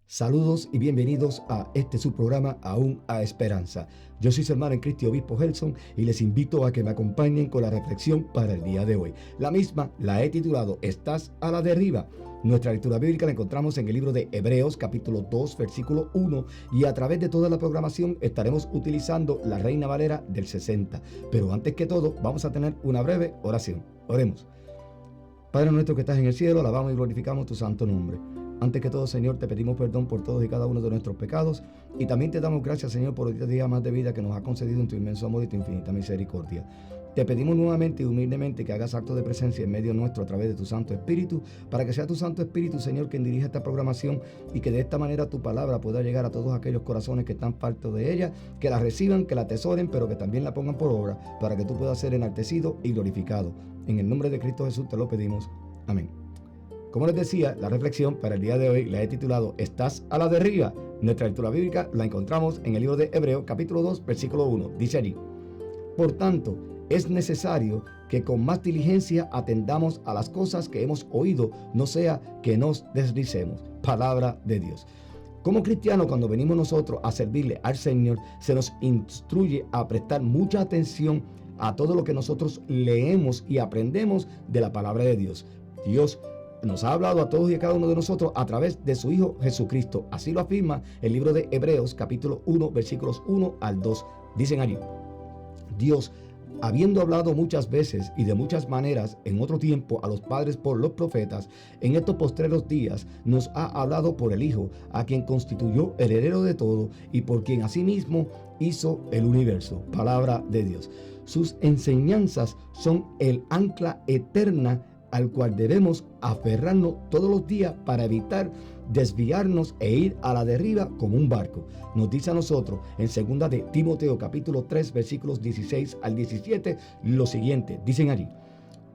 Saludos y bienvenidos a su programa Aún a Esperanza. Yo soy su hermano en Cristo, Obispo Gelson, y les invito a que me acompañen con la reflexión para el día de hoy. La misma la he titulado ¿Estás a la deriva? Nuestra lectura bíblica la encontramos en el libro de Hebreos, capítulo 2, versículo 1, y a través de toda la programación estaremos utilizando la Reina Valera del 60. Pero antes que todo, vamos a tener una breve oración. Oremos. Padre nuestro que estás en el cielo, alabamos y glorificamos tu santo nombre. Antes que todo, Señor, te pedimos perdón por todos y cada uno de nuestros pecados y también te damos gracias, Señor, por este día más de vida que nos ha concedido en tu inmenso amor y tu infinita misericordia. Te pedimos nuevamente y humildemente que hagas acto de presencia en medio nuestro a través de tu Santo Espíritu, para que sea tu Santo Espíritu, Señor, quien dirija esta programación y que de esta manera tu palabra pueda llegar a todos aquellos corazones que están faltos de ella, que la reciban, que la atesoren, pero que también la pongan por obra, para que tú puedas ser enaltecido y glorificado. En el nombre de Cristo Jesús te lo pedimos. Amén. Como les decía, la reflexión para el día de hoy la he titulado ¿Estás a la deriva? Nuestra lectura bíblica la encontramos en el libro de Hebreos, capítulo 2, versículo 1. Dice allí: Por tanto, es necesario que con más diligencia atendamos a las cosas que hemos oído, no sea que nos deslicemos. Palabra de Dios. Como cristianos, cuando venimos nosotros a servirle al Señor, se nos instruye a prestar mucha atención a todo lo que nosotros leemos y aprendemos de la palabra de Dios. Dios nos ha hablado a todos y a cada uno de nosotros a través de su Hijo Jesucristo. Así lo afirma el libro de Hebreos, capítulo 1, versículos 1 al 2. Dicen allí: Dios, habiendo hablado muchas veces y de muchas maneras en otro tiempo a los padres por los profetas, en estos postreros días nos ha hablado por el Hijo, a quien constituyó heredero de todo y por quien asimismo hizo el universo. Palabra de Dios. Sus enseñanzas son el ancla eterna al cual debemos aferrarnos todos los días para evitar desviarnos e ir a la deriva como un barco. Nos dice a nosotros en 2 de Timoteo capítulo 3 versículos 16 al 17 lo siguiente. Dicen allí: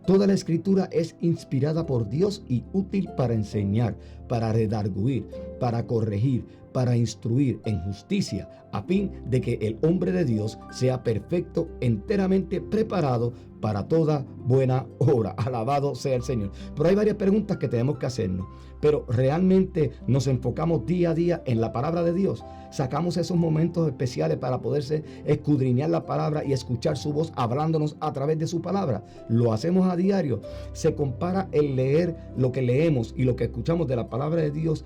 Toda la escritura es inspirada por Dios y útil para enseñar, para redarguir, para corregir, para instruir en justicia, a fin de que el hombre de Dios sea perfecto, enteramente preparado para toda buena obra. Alabado sea el Señor. Pero hay varias preguntas que tenemos que hacernos. Pero ¿realmente nos enfocamos día a día en la palabra de Dios? ¿Sacamos esos momentos especiales para poderse escudriñar la palabra y escuchar su voz hablándonos a través de su palabra? ¿Lo hacemos a diario? ¿Se compara el leer lo que leemos y lo que escuchamos de la palabra de Dios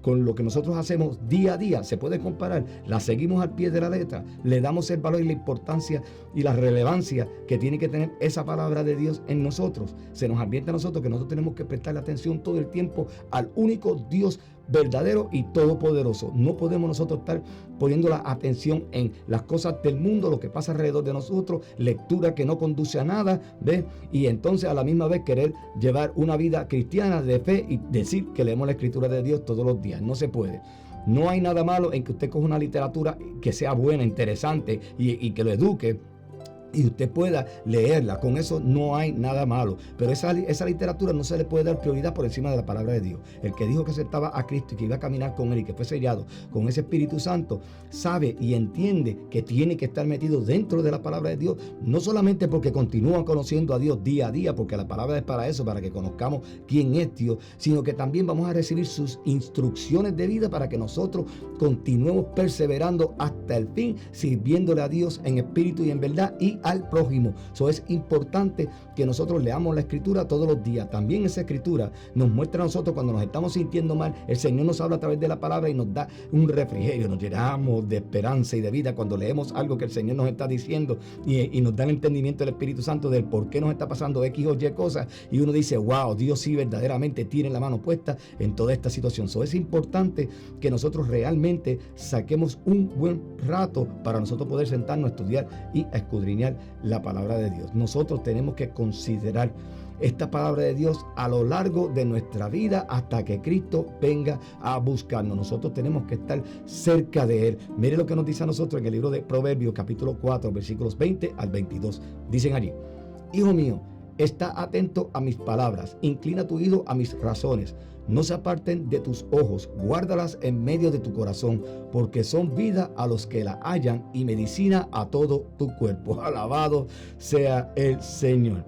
con lo que nosotros hacemos día a día? ¿Se puede comparar? ¿La seguimos al pie de la letra? ¿Le damos el valor y la importancia y la relevancia que tiene que tener esa palabra de Dios en nosotros? Se nos advierte a nosotros que nosotros tenemos que prestarle atención todo el tiempo al único Dios verdadero y todopoderoso. No podemos nosotros estar poniendo la atención en las cosas del mundo, lo que pasa alrededor de nosotros, lectura que no conduce a nada, ¿ves? Y entonces a la misma vez querer llevar una vida cristiana de fe y decir que leemos la escritura de Dios todos los días. No se puede. No hay nada malo en que usted coja una literatura que sea buena, interesante y que lo eduque, y usted pueda leerla. Con eso no hay nada malo, pero esa literatura no se le puede dar prioridad por encima de la palabra de Dios. El que dijo que aceptaba a Cristo y que iba a caminar con él y que fue sellado con ese Espíritu Santo, sabe y entiende que tiene que estar metido dentro de la palabra de Dios, no solamente porque continúan conociendo a Dios día a día, porque la palabra es para eso, para que conozcamos quién es Dios, sino que también vamos a recibir sus instrucciones de vida para que nosotros continuemos perseverando hasta el fin, sirviéndole a Dios en espíritu y en verdad y al prójimo. Eso es importante que nosotros leamos la escritura todos los días. También esa escritura nos muestra a nosotros cuando nos estamos sintiendo mal. El Señor nos habla a través de la palabra y nos da un refrigerio, nos llenamos de esperanza y de vida cuando leemos algo que el Señor nos está diciendo y nos da el entendimiento del Espíritu Santo del por qué nos está pasando X o Y cosas, y uno dice: wow, Dios sí verdaderamente tiene la mano puesta en toda esta situación. Eso es importante que nosotros realmente saquemos un buen rato para nosotros poder sentarnos a estudiar y a escudriñar la palabra de Dios. Nosotros tenemos que considerar esta palabra de Dios a lo largo de nuestra vida hasta que Cristo venga a buscarnos. Nosotros tenemos que estar cerca de Él. Mire lo que nos dice a nosotros en el libro de Proverbios, capítulo 4, versículos 20 al 22. Dicen allí: Hijo mío, Está atento a mis palabras, inclina tu oído a mis razones. No se aparten de tus ojos, guárdalas en medio de tu corazón, porque son vida a los que la hallan y medicina a todo tu cuerpo. Alabado sea el Señor.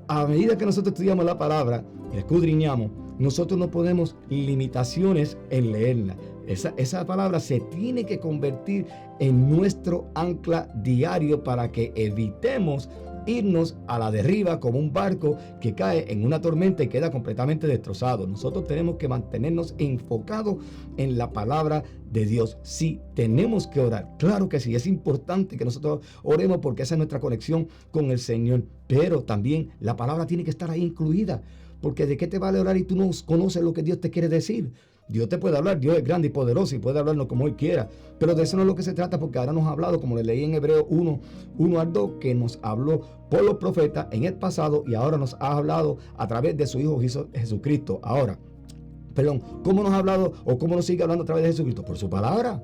A medida que nosotros estudiamos la palabra y la escudriñamos, nosotros no ponemos limitaciones en leerla. Esa palabra se tiene que convertir en nuestro ancla diario para que evitemos irnos a la deriva como un barco que cae en una tormenta y queda completamente destrozado. Nosotros tenemos que mantenernos enfocados en la palabra de Dios. Sí, tenemos que orar. Claro que sí, es importante que nosotros oremos porque esa es nuestra conexión con el Señor. Pero también la palabra tiene que estar ahí incluida. Porque ¿de qué te vale orar y tú no conoces lo que Dios te quiere decir? Dios te puede hablar, Dios es grande y poderoso y puede hablarnos como Él quiera. Pero de eso no es lo que se trata, porque ahora nos ha hablado, como le leí en Hebreos 1 al 2, que nos habló por los profetas en el pasado y ahora nos ha hablado a través de su Hijo Jesucristo. ¿Cómo nos ha hablado o cómo nos sigue hablando a través de Jesucristo? Por su palabra.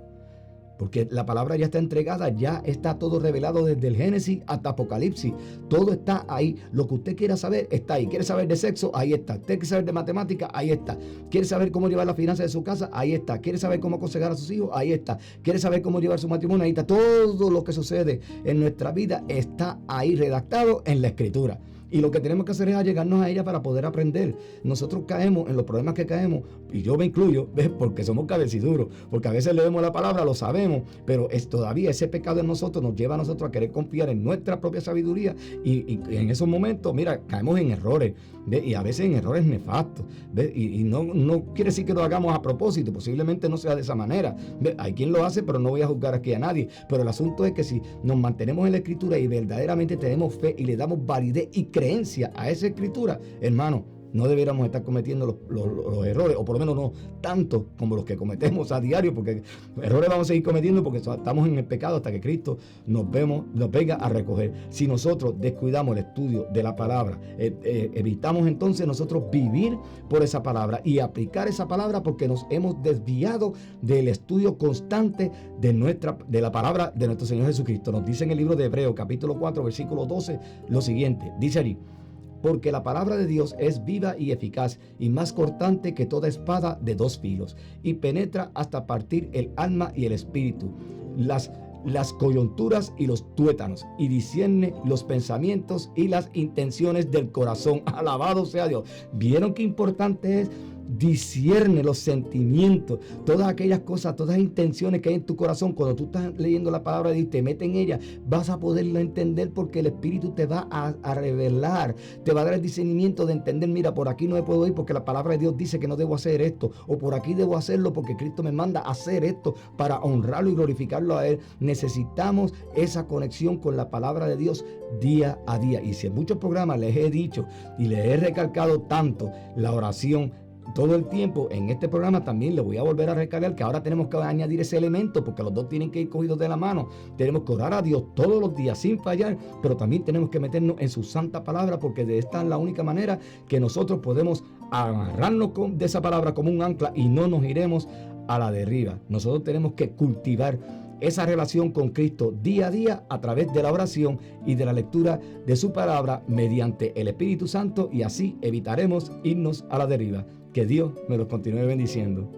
Porque la palabra ya está entregada, ya está todo revelado desde el Génesis hasta Apocalipsis. Todo está ahí. Lo que usted quiera saber está ahí. ¿Quiere saber de sexo? Ahí está. ¿Usted quiere saber de matemática? Ahí está. ¿Quiere saber cómo llevar las finanzas de su casa? Ahí está. ¿Quiere saber cómo aconsejar a sus hijos? Ahí está. ¿Quiere saber cómo llevar su matrimonio? Ahí está. Todo lo que sucede en nuestra vida está ahí redactado en la Escritura. Y lo que tenemos que hacer es allegarnos a ella para poder aprender. Nosotros caemos en los problemas que caemos, y yo me incluyo, ¿ves? Porque somos cabeciduros, porque a veces leemos la palabra, lo sabemos, pero todavía ese pecado en nosotros nos lleva a nosotros a querer confiar en nuestra propia sabiduría y en esos momentos, mira, caemos en errores, ¿ves? Y a veces en errores nefastos, ¿ves? Y no quiere decir que lo hagamos a propósito, posiblemente no sea de esa manera, ¿ves? Hay quien lo hace, pero no voy a juzgar aquí a nadie, pero el asunto es que si nos mantenemos en la Escritura y verdaderamente tenemos fe y le damos validez y creencia a esa Escritura, hermano, no debiéramos estar cometiendo los errores, o por lo menos no tanto como los que cometemos a diario, porque errores vamos a seguir cometiendo porque estamos en el pecado hasta que Cristo nos venga a recoger. Si nosotros descuidamos el estudio de la palabra, evitamos entonces nosotros vivir por esa palabra y aplicar esa palabra porque nos hemos desviado del estudio constante de la palabra de nuestro Señor Jesucristo. Nos dice en el libro de Hebreos, capítulo 4, versículo 12, lo siguiente, dice allí: porque la palabra de Dios es viva y eficaz y más cortante que toda espada de dos filos, y penetra hasta partir el alma y el espíritu, las coyunturas y los tuétanos, y discierne los pensamientos y las intenciones del corazón. Alabado sea Dios. ¿Vieron qué importante es? Discierne los sentimientos, todas aquellas cosas, todas las intenciones que hay en tu corazón. Cuando tú estás leyendo la palabra de Dios, te metes en ella, vas a poderla entender porque el Espíritu te va a revelar, te va a dar el discernimiento de entender: mira, por aquí no me puedo ir porque la palabra de Dios dice que no debo hacer esto, o por aquí debo hacerlo porque Cristo me manda a hacer esto para honrarlo y glorificarlo a Él. Necesitamos esa conexión con la palabra de Dios día a día. Y si en muchos programas les he dicho y les he recalcado tanto la oración todo el tiempo, en este programa también le voy a volver a recalcar que ahora tenemos que añadir ese elemento, porque los dos tienen que ir cogidos de la mano. Tenemos que orar a Dios todos los días sin fallar, pero también tenemos que meternos en su santa palabra, porque de esta es la única manera que nosotros podemos agarrarnos de esa palabra como un ancla y no nos iremos a la deriva. Nosotros tenemos que cultivar esa relación con Cristo día a día a través de la oración y de la lectura de su palabra mediante el Espíritu Santo, y así evitaremos irnos a la deriva. Que Dios me los continúe bendiciendo.